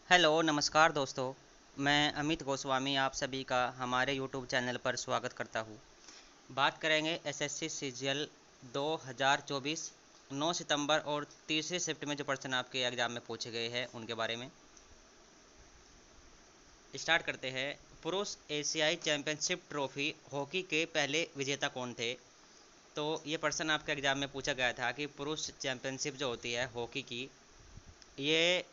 Hello नमस्कार दोस्तों। मैं अमित गोस्वामी आप सभी का हमारे यूट्यूब चैनल पर स्वागत करता हूँ। बात करेंगे एसएससी सीजीएल 2024 9 सितंबर और 30 शिफ्ट में जो प्रश्न आपके एग्ज़ाम में पूछे गए हैं उनके बारे में। स्टार्ट करते हैं। पुरुष एशियाई चैंपियनशिप ट्रॉफी हॉकी के पहले विजेता कौन थे? तो ये प्रश्न आपके एग्ज़ाम में पूछा गया था कि पुरुष चैंपियनशिप जो होती है हॉकी की, ये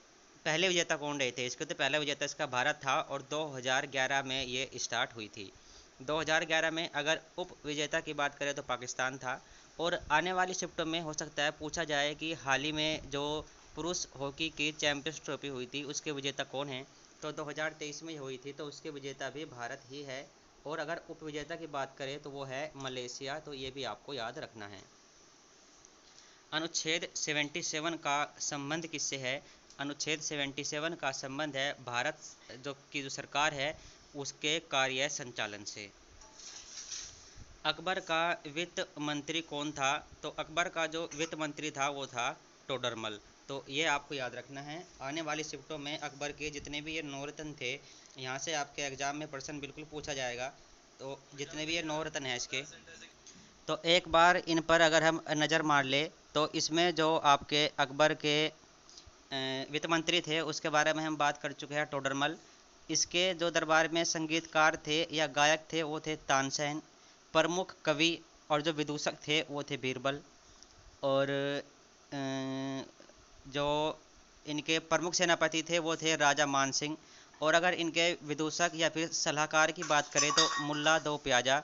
पहले विजेता कौन रहे थे। इसके तो पहला विजेता इसका भारत था और 2011 में ये स्टार्ट हुई थी। 2011 में अगर उप विजेता की बात करें तो पाकिस्तान था। और आने वाली शिफ्टों में हो सकता है पूछा जाए कि हाल ही में जो पुरुष हॉकी की चैंपियंस ट्रॉफी हुई थी उसके विजेता कौन हैं। तो 2023 में हुई थी तो उसके विजेता भी भारत ही है। और अगर उप विजेता की बात करें तो वो है मलेशिया। तो ये भी आपको याद रखना है। अनुच्छेद 77 का संबंध किससे है? अनुच्छेद 77 का संबंध है भारत जो सरकार है उसके कार्य संचालन से। अकबर का वित्त मंत्री कौन था? तो अकबर का जो वित्त मंत्री था वो था टोडरमल। तो ये आपको याद रखना है। आने वाली शिफ्टों में अकबर के जितने भी ये नौरत्न थे, यहाँ से आपके एग्जाम में प्रश्न बिल्कुल पूछा जाएगा। तो जितने भी ये नौरत्न हैं इसके, तो एक बार इन पर अगर हम नज़र मार ले तो इसमें जो आपके अकबर के वित्त मंत्री थे उसके बारे में हम बात कर चुके हैं, टोडरमल। इसके जो दरबार में संगीतकार थे या गायक थे वो थे तानसेन। प्रमुख कवि और जो विदूषक थे वो थे बीरबल। और जो इनके प्रमुख सेनापति थे वो थे राजा मान सिंह। और अगर इनके विदूषक या फिर सलाहकार की बात करें तो मुल्ला दो प्याजा।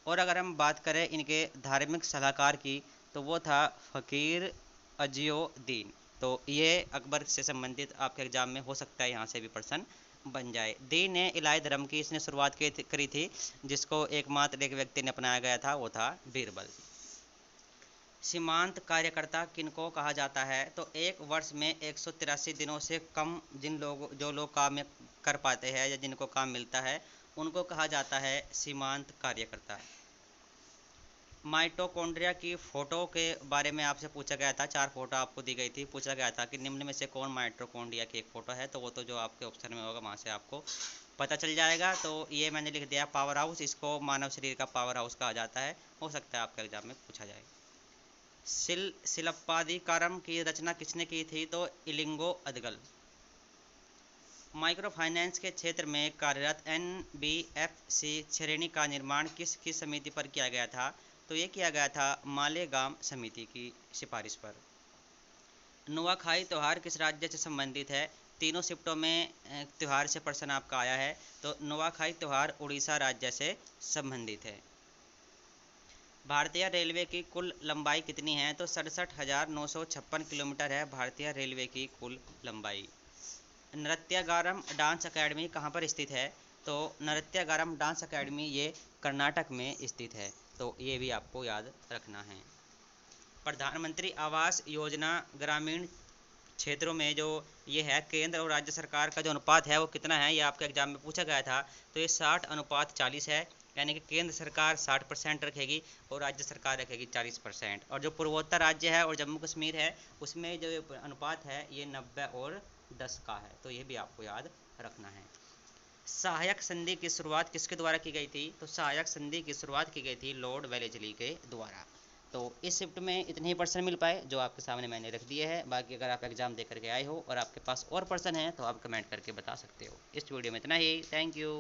और अगर हम बात करें इनके धार्मिक सलाहकार की तो वो था फ़कीर अजियोदीन। तो ये अकबर से संबंधित आपके एग्जाम में हो सकता है, यहाँ से भी प्रश्न बन जाए। दीन ए इलाही धर्म की इसने शुरुआत करी थी, जिसको एकमात्र एक व्यक्ति ने अपनाया गया था, वो था बीरबल। सीमांत कार्यकर्ता किनको कहा जाता है? तो एक वर्ष में 183 दिनों से कम जो लोग काम कर पाते हैं या जिनको काम मिलता है उनको कहा जाता है सीमांत कार्यकर्ता। माइटोकॉन्ड्रिया की फ़ोटो के बारे में आपसे पूछा गया था। 4 फोटो आपको दी गई थी। पूछा गया था कि निम्न में से कौन माइटोकॉन्ड्रिया की एक फ़ोटो है। तो वो तो जो आपके ऑप्शन में होगा वहाँ से आपको पता चल जाएगा। तो ये मैंने लिख दिया पावर हाउस। इसको मानव शरीर का पावर हाउस कहा जाता है। हो सकता है आपके एग्जाम में पूछा जाए। सिलप्पादिकारम की रचना किसने की थी? तो इलिंगो अदगल। माइक्रो फाइनेंस के क्षेत्र में कार्यरत एनबीएफसी श्रेणी का निर्माण किस समिति पर किया गया था? तो ये किया गया था मालेगाम समिति की सिफारिश पर। नुआखाई त्यौहार किस राज्य से संबंधित है? तीनों शिफ्टों में त्यौहार से प्रश्न आपका आया है। तो नुआखाई त्यौहार उड़ीसा राज्य से संबंधित है। भारतीय रेलवे की कुल लंबाई कितनी है? तो 67,956 किलोमीटर है भारतीय रेलवे की कुल लंबाई। नृत्यागारम डांस अकेडमी कहाँ पर स्थित है? तो नृत्यागारम डांस अकेडमी ये कर्नाटक में स्थित है। तो ये भी आपको याद रखना है। प्रधानमंत्री आवास योजना ग्रामीण क्षेत्रों में जो ये है, केंद्र और राज्य सरकार का जो अनुपात है वो कितना है, ये आपके एग्जाम में पूछा गया था। तो ये 60:40 है। यानी कि केंद्र सरकार 60% रखेगी और राज्य सरकार रखेगी 40%। और जो पूर्वोत्तर राज्य है और जम्मू कश्मीर है उसमें जो अनुपात है ये 90:10 का है। तो ये भी आपको याद रखना है। सहायक संधि की शुरुआत किसके द्वारा की गई थी? तो सहायक संधि की शुरुआत की गई थी लॉर्ड वेलेस्ली के द्वारा। तो इस शिफ्ट में इतने ही प्रश्न मिल पाए जो आपके सामने मैंने रख दिए हैं। बाकी अगर आप एग्जाम दे करके आए हो और आपके पास और प्रश्न हैं तो आप कमेंट करके बता सकते हो। इस वीडियो में इतना ही। Thank you.